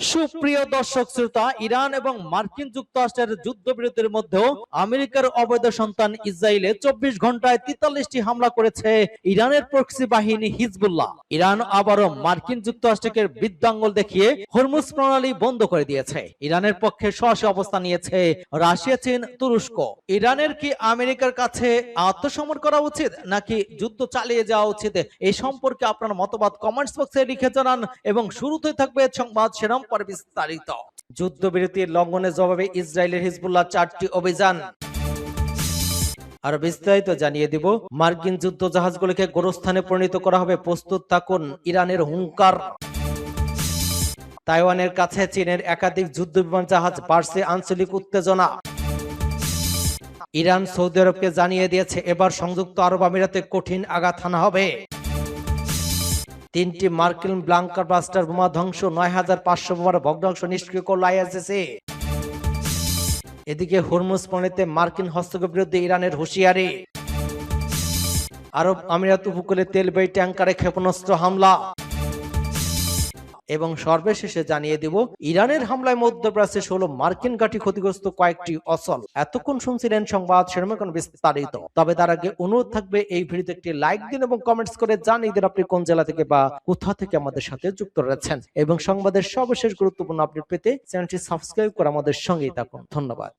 সুপ্রিয় দর্শক শ্রোতা, ইরান এবং মার্কিন যুক্তরাষ্ট্রের যুদ্ধবিরতির মধ্যেও আমেরিকার অবৈধ সন্তান ইসরায়েলে 24 ঘন্টায় 43টি হামলা করেছে ইরানের প্রক্সি বাহিনী হিজবুল্লাহ। ইরান আবারও মার্কিন যুক্তরাষ্ট্রকে বৃদ্ধাঙ্গুল দেখিয়ে হরমুজ প্রণালী বন্ধ করে দিয়েছে। ইরানের পক্ষে সরাসরি অবস্থান নিয়েছে রাশিয়া, চীন, তুরস্ক। ইরানের কি আমেরিকার কাছে আত্মসমর্পণ করা উচিত নাকি যুদ্ধ চালিয়ে যাওয়া উচিত, এই সম্পর্কে আপনার মতবাদ কমেন্টস বক্সে লিখে জানান। এবং শুরুতে থাকবে সংবাদ শিরোনাম পরে বিস্তারিত। যুদ্ধবিরতির লঙ্ঘনের জবাবে ইসরায়েলের হিজবুল্লাহ 4টি অভিযান। আর বিস্তারিত জানিয়ে দিব। মার্কিন যুদ্ধ জাহাজগুলোকে গোরস্থানে পরিণত করা হবে, প্রস্তুত থাকুন, ইরানের হুঙ্কার। তাইওয়ানের কাছে চীনের একাধিক যুদ্ধ বিমান জাহাজ, বাড়ছে আঞ্চলিক উত্তেজনা। ইরান সৌদি আরবকে জানিয়ে দিয়েছে এবার সংযুক্ত আরব আমিরাতে কঠিন আঘাত হানা হবে। 3টি মার্কিন ব্লাঙ্কার বাস্টার বোমা ধ্বংস, 9500 বোমার ভগ্নাংশ নিষ্ক্রিয় করল আইআরজিসি। এদিকে হরমুজ প্রণালীতে মার্কিন হস্তক্ষেপের বিরুদ্ধে ইরানের হুঁশিয়ারি। আরব আমিরাত উপকূলে তেলবাহী ট্যাঙ্কারে ক্ষেপণাস্ত্র হামলা। এবং সর্বশেষে জানিয়ে দিব, ইরানের হামলায় মধ্যপ্রাচ্যে 16 মার্কিন ঘাঁটি ক্ষতিগ্রস্ত, কয়েকটি অচল। এতক্ষণ শুনছিলেন সংবাদ শিরোনাম বিস্তারিত। তবে তার আগে অনুরোধ থাকবে এই ভিডিওতে একটি লাইক দিন এবং কমেন্টস করে জানিয়ে দিন আপনি কোন জেলা থেকে বা কোথা থেকে আমাদের সাথে যুক্ত রয়েছেন। এবং সংবাদের সর্বশেষ গুরুত্বপূর্ণ আপডেট পেতে চ্যানেলটি সাবস্ক্রাইব করে আমাদের সঙ্গেই থাকুন। ধন্যবাদ।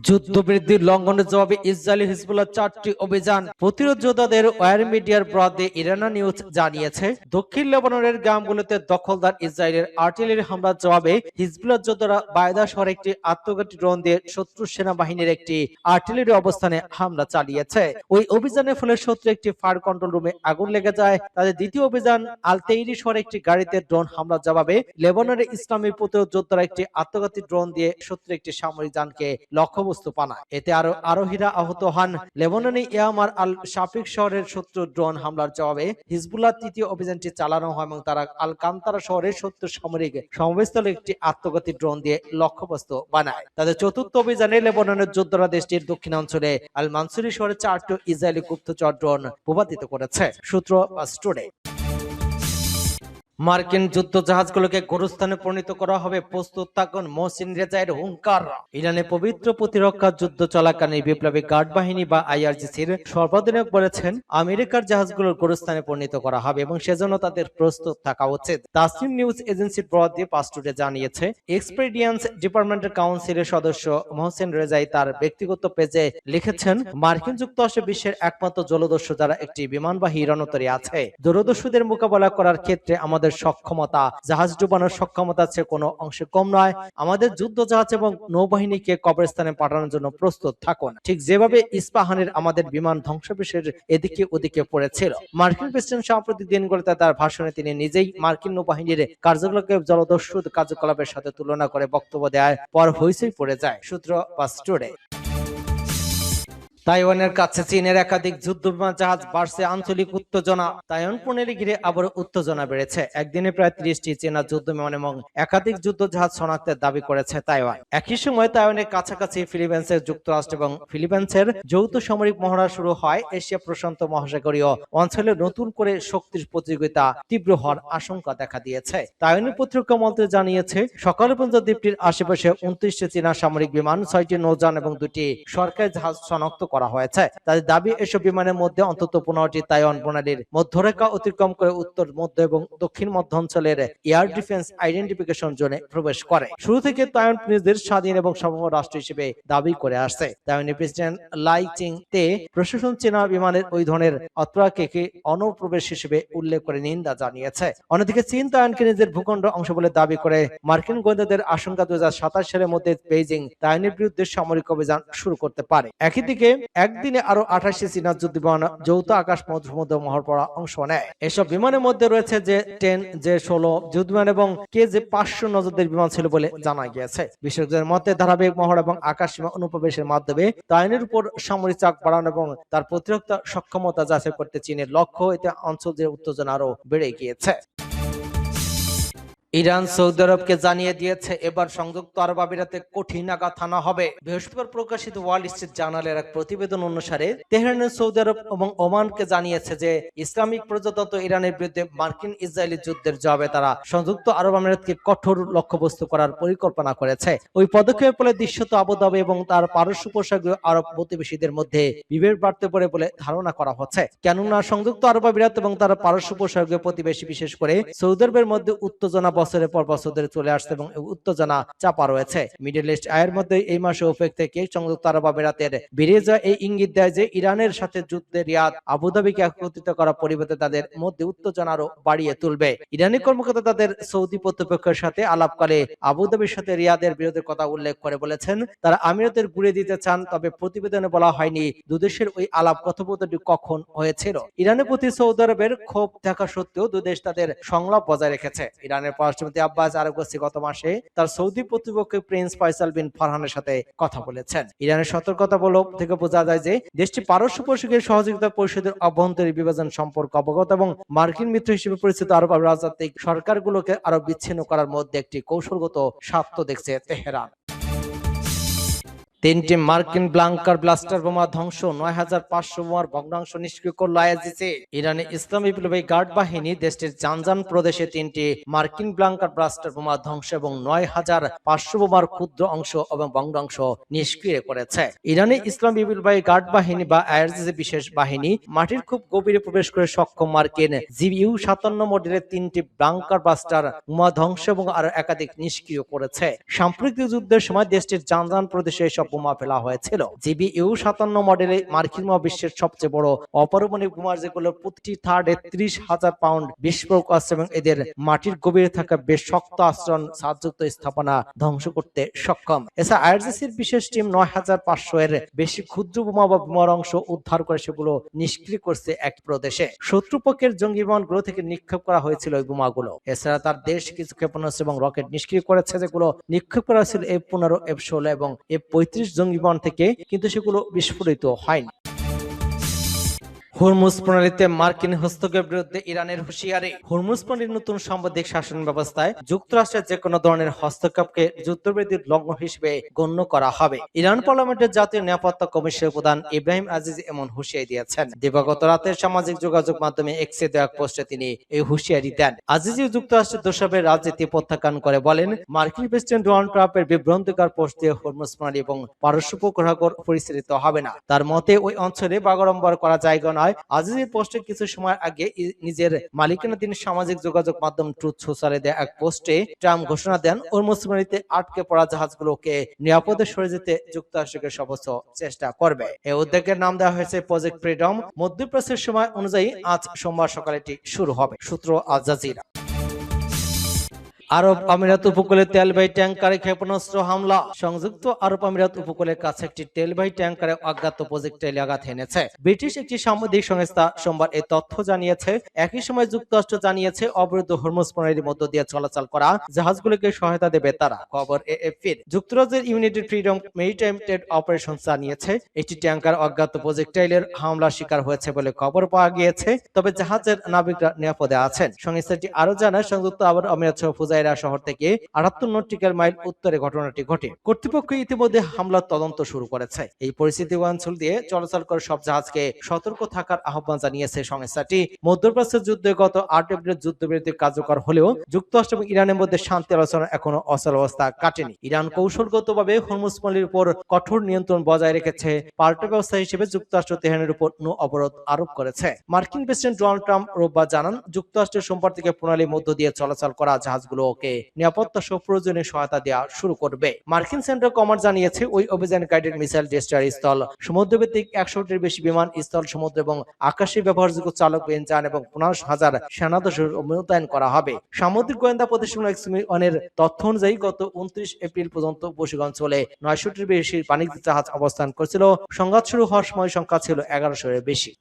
যুদ্ধবৃদ্ধির লঙ্ঘনের জবাবে ইসরায়েলি হিজবুল্লাহ 4টি অভিযান। প্রতিরোধ যোদ্ধাদের ওয়্যার মিডিয়ার বরাদ্দে ইরানা নিউজ জানিয়েছে, দক্ষিণ লেবাননের গ্রামগুলোতে দখলদার ইসরায়েলের আর্টিলারি হামলার জবাবে হিজবুল্লাহ যোদ্ধারা বায়দা শহরে একটি আত্মঘাতী ড্রোন দিয়ে শত্রু সেনাবাহিনীর একটি আর্টিলারি অবস্থানে হামলা চালিয়েছে। ওই অভিযানের ফলে শত্রু একটি ফায়ার কন্ট্রোল রুমে আগুন লেগে যায়। তাদের দ্বিতীয় অভিযান আল-তেইরি শহরে একটি গাড়িতে ড্রোন হামলার জবাবে লেবাননের ইসলামী প্রতিরোধ যোদ্ধারা একটি আত্মঘাতী ড্রোন দিয়ে শত্রু একটি সামরিক যানকে লক্ষ্যবস্তু পানায়। এতে আরোহীরা আহত হন। লেবাননে ইয়ামার আল শাফিক শহরের শত্রু ড্রোন হামলার জবাবে হিজবুল্লাহ তৃতীয় অভিযানটি চালানো হয় এবং তারা আল কান্তারা শহরের শত্রু সামরিক সমাবেশস্থলে একটি আত্মঘাতী ড্রোন দিয়ে লক্ষ্যবস্তু বানায়। তাদের চতুর্থ অভিযানে লেবাননের যোদ্ধারা দেশটির দক্ষিণাঞ্চলে আল মানসুরি শহরে 4টি ইসরায়েলি গুপ্তচর ড্রোন ভূপাতিত করেছে। সূত্র টুডে। মার্কিন যুদ্ধ জাহাজগুলোকে গোরস্থানে পরিণত করা হবে, প্রস্তুত থাকুন, মোহসিন রেজাইয়ের হুঙ্কার। ইরানে পবিত্র প্রতিরক্ষা যুদ্ধ চলাকালীন বিপ্লবী গার্ড বাহিনী বা আইআরজিসির সর্বাধিনায়ক বলেছেন আমেরিকার জাহাজগুলোর গোরস্থানে পরিণত করা হবে এবং সেজন্য তাদের প্রস্তুত থাকা উচিত। তাসনিম নিউজ এজেন্সির বরাত দিয়ে টুডে জানিয়েছে, এক্সপেরিয়েন্স ডিপার্টমেন্টের কাউন্সিলের সদস্য মোহসিন রেজাই তার ব্যক্তিগত পেজে লিখেছেন, মার্কিন যুক্তরাষ্ট্র বিশ্বের একমাত্র জলদস্যু যারা একটি বিমানবাহী রণতরী আছে। জলদস্যুদের মোকাবেলা করার ক্ষেত্রে আমাদের সক্ষমতা জাহাজ ডুবানোর সক্ষমতার চেয়ে কোনো অংশে কম নয়। আমাদের যুদ্ধ জাহাজ এবং নৌবাহিনীকে কবরস্থানে পাঠানোর জন্য প্রস্তুত থাকুন, ঠিক যেভাবে ইস্পাহানের আমাদের বিমান ধ্বংসাবশেষের এদিকে ওদিকে পড়েছিল। মার্কিন প্রেসিডেন্ট সাম্প্রতিক দিনগুলোতে তার ভাষণে তিনি নিজেই মার্কিন নৌবাহিনীর কার্যকলাপকে জলদস্যু কার্যকলাপের সাথে তুলনা করে বক্তব্য দেওয়ার পর হইচই পড়ে যায়। সূত্র টুডে। তাইওয়ানের কাছে চীনের একাধিক যুদ্ধ বিমান জাহাজ, বাড়ছে আঞ্চলিক উত্তেজনা। তাইওয়ান প্রণালী ঘিরে আবারও উত্তেজনা বেড়েছে। একদিনে প্রায় 30টি চীনা যুদ্ধ বিমান এবং একাধিক যুদ্ধ জাহাজ শনাক্তের দাবি করেছে তাইওয়ান। একই সময় তাইওয়ানের কাছাকাছি ফিলিপাইন্সের যুক্তরাষ্ট্র এবং ফিলিপাইন্সের যৌথ সামরিক মহড়া শুরু হয়। এশিয়া প্রশান্ত মহাসাগরীয় অঞ্চলে নতুন করে শক্তির প্রতিযোগিতা তীব্র হওয়ার আশঙ্কা দেখা দিয়েছে। তাইওয়ানের প্রতিরক্ষা মন্ত্রী জানিয়েছে, সকালে পর্যন্ত দ্বীপটির আশেপাশে 29টি চীনা সামরিক বিমান, 6টি নৌযান এবং 2টি সরকারি জাহাজ শনাক্ত করা হয়েছে। তাদের দাবি, এসব বিমানের মধ্যে অন্তত 15টি তাইওয়ান প্রণালীর মধ্যরেখা অতিক্রম করে উত্তর, মধ্য এবং দক্ষিণ মধ্য অঞ্চলের এয়ার ডিফেন্স আইডেন্টিফিকেশন জোনে প্রবেশ করে। শুরু থেকে তাইওয়ান নিজেদের স্বাধীন এবং সার্বভৌম রাষ্ট্র হিসেবে দাবি করে আসছে। তাইওয়ানের প্রেসিডেন্ট লাই চিং-তে প্রশাসন চীনা বিমানের ওই ধরনের অত্রাকে অনুপ্রবেশ হিসেবে উল্লেখ করে নিন্দা জানিয়েছে। অন্যদিকে চীন তাইওয়ানকে নিজের ভূখণ্ড অংশ বলে দাবি করে। মার্কিন গোয়েন্দাদের আশঙ্কা 2027 সালের মধ্যে বেইজিং তাইওয়ানের বিরুদ্ধে সামরিক অভিযান শুরু করতে পারে। একই দিকে একদিনে আরো 28টি চীনা যুদ্ধ বিমান যৌথ আকাশ সমুদ্র মহড়া অংশ নেয়। এসব বিমানের মধ্যে রয়েছে জে-10, জে-16 যুদ্ধ বিমান এবং KJ-500 নজরদারি বিমান ছিল বলে জানা গিয়েছে। বিশেষজ্ঞদের মতে ধারাবাহিক মহড়া এবং আকাশ সীমা অনুপ্রবেশের মাধ্যমে তাইওয়ানের উপর সামরিক চাপ বাড়ানো এবং তার প্রতিরক্ষা সক্ষমতা যাচাই করতে চীনের লক্ষ্য। এতে অঞ্চল জুড়ে উত্তেজনা আরো বেড়ে গিয়েছে। ইরান সৌদি আরবকে জানিয়ে দিয়েছে এবার সংযুক্ত আরব আমিরাতে কঠিন আঘাত হানা হবে। বৃহস্পতিবার প্রকাশিত ওয়াল স্ট্রিট জার্নালের এক প্রতিবেদন অনুসারে তেহরানের সৌদি আরব এবং ওমানকে জানিয়েছে যে ইসলামিক প্রজাতন্ত্র ইরানের বিরুদ্ধে মার্কিন ইসরায়েলি যুদ্ধের জবাবে তারা সংযুক্ত আরব আমিরাতকে কঠোর লক্ষ্যবস্তু করার পরিকল্পনা করেছে। ওই পদক্ষেপের ফলে দৃশ্যত আবুধাবি এবং তার পারস্য উপসাগরীয় আরব প্রতিবেশীদের মধ্যে বিভেদ বাড়তে পারে বলে ধারণা করা হচ্ছে। কেননা সংযুক্ত আরব আমিরাত এবং তার পারস্য উপসাগরীয় প্রতিবেশী বিশেষ করে সৌদি আরবের মধ্যে উত্তেজনা বছরের পর বছর ধরে চলে আসছে এবং উত্তেজনা চাপা রয়েছে। মিডল ইস্ট আয়ের মধ্যে এই মাসে ওপেক থেকে সংযুক্ত আরব আমিরাতের বেরিয়ে যাওয়া এই ইঙ্গিত দেয় যে ইরানের সাথে যুদ্ধে রিয়াদ আবুধাবিকে একত্রিত করার পরিবর্তে তাদের মধ্যে উত্তেজনা আরো বাড়িয়ে তুলবে। ইরানি কর্মকর্তা তাদের সৌদি প্রতিপক্ষের সাথে আলাপকালে আবুধাবির সাথে রিয়াদের বিরোধের কথা উল্লেখ করে বলেছেন তারা আমিরাতের ঘুরে দিতে চান, তবে প্রতিবেদনে বলা হয়নি দুদেশের ওই আলাপ কথোপকথনটি কখন হয়েছিল। ইরানের প্রতি সৌদি আরবের ক্ষোভ থাকা সত্ত্বেও দুদেশ তাদের সংলাপ বজায় রেখেছে। ইরানের পররাষ্ট্রমন্ত্রী আব্বাস আরাগচি গত মাসে তার সৌদি প্রতিপক্ষ প্রিন্স ফয়সাল বিন ফারহানের সাথে কথা বলেছেন। ইরানের সতর্কতা থেকে বোঝা যায় যে দেশটি পারস্য উপসাগরীয় সহযোগিতা পরিষদের অভ্যন্তরীণ বিভাজন সম্পর্ক অবগত এবং মার্কিন মিত্র হিসেবে পরিচিত আরব রাজনৈতিক সরকারগুলোকে আরো বিচ্ছিন্ন করার মধ্যে একটি কৌশলগত স্বার্থ দেখছে তেহরান। 3টি মার্কিন ব্লাঙ্কার ব্লাস্টার বোমা ধ্বংস, ৯৫০০ বোমার ভগ্নাংশ নিষ্ক্রিয় করল আইআরজিসি। ইরানে ইসলামী বিপ্লবী গার্ড বাহিনী দেশটির জানজান প্রদেশে 3টি মার্কিন ব্লাঙ্কার ব্লাস্টার বোমা ধ্বংস এবং ৯৫০০ বোমার ক্ষুদ্র অংশ এবং ভগ্নাংশ নিষ্ক্রিয় করেছে। ইরানে ইসলামী বিপ্লবী গার্ড বাহিনী বা আইআরজিসি বিশেষ বাহিনী মাটির খুব গভীরে প্রবেশ করে সক্ষম মার্কিন জিইউ-৫৭ মডেলের 3টি ব্লাঙ্কার ব্লাস্টার বোমা ধ্বংস এবং আরো একাধিক নিষ্ক্রিয় করেছে। সাম্প্রতিক যুদ্ধের সময় দেশটির জানজান প্রদেশে এসব বোমা ফেলা হয়েছিল। জিবিইউ-৫৭ মডেলে মার্কিন বিশ্বের সবচেয়ে বড় অপারমাণবিক বোমা, যেগুলো প্রতিটি থার্ডে ৩০,০০০ পাউন্ড বিস্ফোরক আছে এবং এদের মাটির গভীরে থাকা বেশ শক্ত আচরণ সাহায্যযুক্ত স্থাপনা ধ্বংস করতে সক্ষম। এছাড়া আইআরজিসির বিশেষ টিম ৯৫০০ এর বেশি ক্ষুদ্র বোমা বা বোমার অংশ উদ্ধার করে সেগুলো নিষ্ক্রিয় করছে এক প্রদেশে। শত্রুপক্ষের জঙ্গি বিমানগুলো থেকে নিক্ষেপ করা হয়েছিল ওই বোমাগুলো। এছাড়া তার দেশ কিছু ক্ষেপণাস্ত্র এবং রকেট নিষ্ক্রিয় করেছে, যেগুলো নিক্ষেপ করা হয়েছিল F-১৫, F-১৬ এবং F-৩৫ জঙ্গি বিমান থেকে, কিন্তু সেগুলো বিস্ফোরিত হয়নি। হরমুজ প্রণালীতে মার্কিন হস্তক্ষেপের বিরুদ্ধে ইরানের হুঁশিয়ারি। হরমুজ প্রণালীর নতুন সাম্প্রদায়িক শাসন ব্যবস্থায় যুক্তরাষ্ট্রের যে কোনো ধরনের হস্তক্ষেপকে যুদ্ধবিরতির লঙ্ঘন হিসেবে গণ্য করা হবে। ইরান পার্লামেন্টের জাতীয় নিরাপত্তা কমিশনের প্রধান ইব্রাহিম আজিজি এমন হুঁশিয়ারি দিয়েছেন। দিবাগত রাতে সামাজিক যোগাযোগ মাধ্যমে এক্সে দেওয়া পোস্টে তিনি এই হুঁশিয়ারি দেন। আজিজি যুক্তরাষ্ট্রের দোষাবের রাজনীতি প্রত্যাখ্যান করে বলেন, মার্কিন প্রেসিডেন্ট ডোনাল্ড ট্রাম্পের বিভ্রান্তিকর পোস্ট দিয়ে হরমুজ প্রণালী এবং পারস্য উপসাগর পরিচালিত হবে না। তার মতে ওই অঞ্চলে বাগাড়ম্বর করা জায়গা নয়। আজিজের পোস্টে কিছু সময় আগে নিজের মালিকানা তিনি সামাজিক যোগাযোগ মাধ্যম ট্রুথ সোশ্যালে দেয়া এক পোস্টে ট্রাম্প ঘোষণা দেন হরমুজ প্রণালীতে আটকে পড়া জাহাজগুলোকে নিরাপদে সরে যেতে যুক্তরাষ্ট্রকে সর্বোচ্চ চেষ্টা করবে। এই উদ্যোগের নাম দেওয়া হয়েছে প্রজেক্ট ফ্রিডম। মধ্যপ্রাচ্যের সময় অনুযায়ী আজ সোমবার সকালে এটি শুরু হবে। সূত্র আল জাজিরা। আরব আমিরাত উপকূলে তেলবাহী ট্যাঙ্কারে ক্ষেপণাস্ত্র হামলা। সংযুক্ত আরব আমিরাত উপকূলের কাছে একটি তেলবাহী ট্যাঙ্কারে অজ্ঞাত প্রজেক্টাইল আঘাত এনেছে। ব্রিটিশ একটি সাংবাদিক সংস্থা সোমবার এই তথ্য জানিয়েছে। একই সময় যুক্তরাষ্ট্র জানিয়েছে অবরুদ্ধ হরমুজ প্রণালীর মধ্য দিয়ে চলাচল করা জাহাজগুলোকে সহায়তা দেবে তারা। খবর এএফপির। যুক্তরাজ্যের United freedom maritime trade operation জানিয়েছে একটি ট্যাঙ্কার অজ্ঞাত প্রজেক্টাইলের হামলার শিকার হয়েছে বলে খবর পাওয়া গিয়েছে, তবে জাহাজের নাবিকরা নিরাপদে আছেন। সংস্থাটি আরো জানায় সংযুক্ত আরব আমিরাত সহ শহর থেকে ৭৮ নটিক্যাল মাইল উত্তরে ঘটনাটি ঘটে। কর্তৃপক্ষ ইতিমধ্যে হামলার তদন্ত শুরু করেছে। এই পরিস্থিতি অঞ্চল দিয়ে চলাচল করে সব জাহাজকে সতর্ক থাকার আহ্বান জানিয়েছে সংস্থাটি। মধ্যপ্রাচ্যের যুদ্ধে গত ৮ এপ্রিল যুদ্ধবিরতি কার্যকর হলেও যুক্তরাষ্ট্র এবং ইরানের মধ্যে শান্তি আলোচনা এখনো অচল অবস্থা কাটেনি। ইরান কৌশলগতভাবে হরমুজ প্রণালীর উপর কঠোর নিয়ন্ত্রণ বজায় রেখেছে। পাল্টা ব্যবস্থা হিসেবে যুক্তরাষ্ট্র তেহরানের উপর নৌ অবরোধ আরোপ করেছে। মার্কিন প্রেসিডেন্ট ডোনাল্ড ট্রাম্প রোববার জানান, যুক্তরাষ্ট্রের সোমবার থেকে প্রণালীর মধ্য দিয়ে চলাচল করা জাহাজগুলোকে নিরাপত্তা সহ প্রয়োজনীয় সহায়তা দেওয়া শুরু করবে। মার্কিন সেন্ট্রাল কমান্ড জানিয়েছে ওই অভিযান গাইডেড মিসাইল ডেস্ট্রয়ার স্থল, সমুদ্রভিত্তিক ১০০টির বেশি বিমান স্থল, সমুদ্র এবং আকাশে ব্যবহারযোগ্য চালক যান এবং ১৫,০০০ সেনাদস্যু মোতায়েন করা হবে। সামুদ্রিক গোয়েন্দা প্রতিষ্ঠান এক্সমিনের তথ্য অনুযায়ী গত ২৯ এপ্রিল পর্যন্ত বৈশ্বিক অঞ্চলে ৯০০টির বেশি বাণিজ্যিক জাহাজ অবস্থান করছিল। সংঘাত শুরু হওয়ার সময় সংখ্যা ছিল ১১০০ এর বেশি।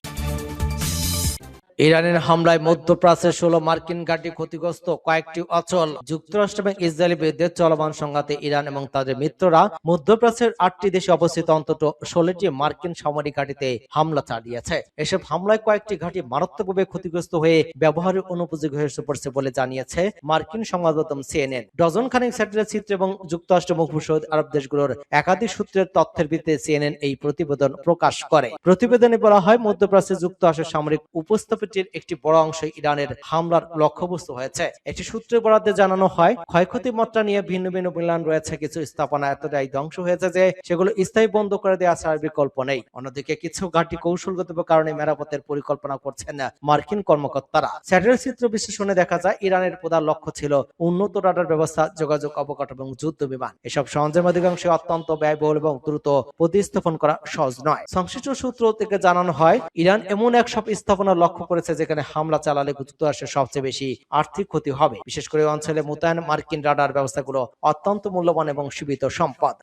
ইরানের হামলায় মধ্যপ্রাচ্যের 16 মার্কিন ঘাঁটি ক্ষতিগ্রস্ত, কয়েকটি অচল। যুক্তরাষ্ট্র এবং ইসরায়েলের বিরুদ্ধে চলমান সংঘাতে ইরান এবং তাদের মিত্ররা মধ্যপ্রাচ্যের 8টি দেশে অবস্থিত অন্তত 16টি মার্কিন সামরিক ঘাঁটিতে হামলা চালিয়েছে। এসব হামলায় কয়েকটি ঘাঁটি মারাত্মকভাবে ক্ষতিগ্রস্ত হয়ে ব্যবহারের অনুপযোগী হয়ে পড়ছে বলে জানিয়েছে মার্কিন সংবাদ মাধ্যম সিএনএন। ডজন খানেক স্যাটেলাইট চিত্র এবং যুক্তরাষ্ট্র মুখোমুখি সৌদ আরব দেশগুলোর একাধিক সূত্রের তথ্যের ভিত্তিতে সিএনএন এই প্রতিবেদন প্রকাশ করে। প্রতিবেদনে বলা হয়, মধ্যপ্রাচ্যে যুক্তরাষ্ট্রের সামরিক উপস্থিতির একটি বড় অংশ ইরানের হামলার লক্ষ্যবস্তু হয়েছে। একটি সূত্রের বরাদ্দে জানানো হয়, ক্ষয়ক্ষতির মাত্রা নিয়ে ভিন্ন ভিন্ন প্ল্যান রয়েছে। কিছু স্থাপনা এতটাই ধ্বংস হয়েছে যে সেগুলো স্থায়ী বন্ধ করে দেওয়া ছাড়া বিকল্প নেই। অন্যদিকে কিছু ঘাঁটি কৌশলগত কারণে মেরামতের পরিকল্পনা করছেন মার্কিন কর্মকর্তারা। স্যাটেলাইট চিত্র বিশ্লেষণে দেখা যায়, ইরানের প্রধান লক্ষ্য ছিল উন্নত রাডার ব্যবস্থা, যোগাযোগ অবকাঠামো এবং যুদ্ধ বিমান। এসব সরঞ্জামের অধিকাংশ অত্যন্ত ব্যয়বহুল এবং দ্রুত প্রতিস্থাপন করা সহজ নয়। সংশ্লিষ্ট সূত্র থেকে জানানো হয়, ইরান এমন এক সব স্থাপনা লক্ষ্য করেছে যেখানে হামলা চালালে যুক্তরাষ্ট্রের সবচেয়ে বেশি আর্থিক ক্ষতি হবে। বিশেষ করে অঞ্চলে মোতায়েন মার্কিন রাডার ব্যবস্থাগুলো অত্যন্ত মূল্যবান এবং সীমিত সম্পদ।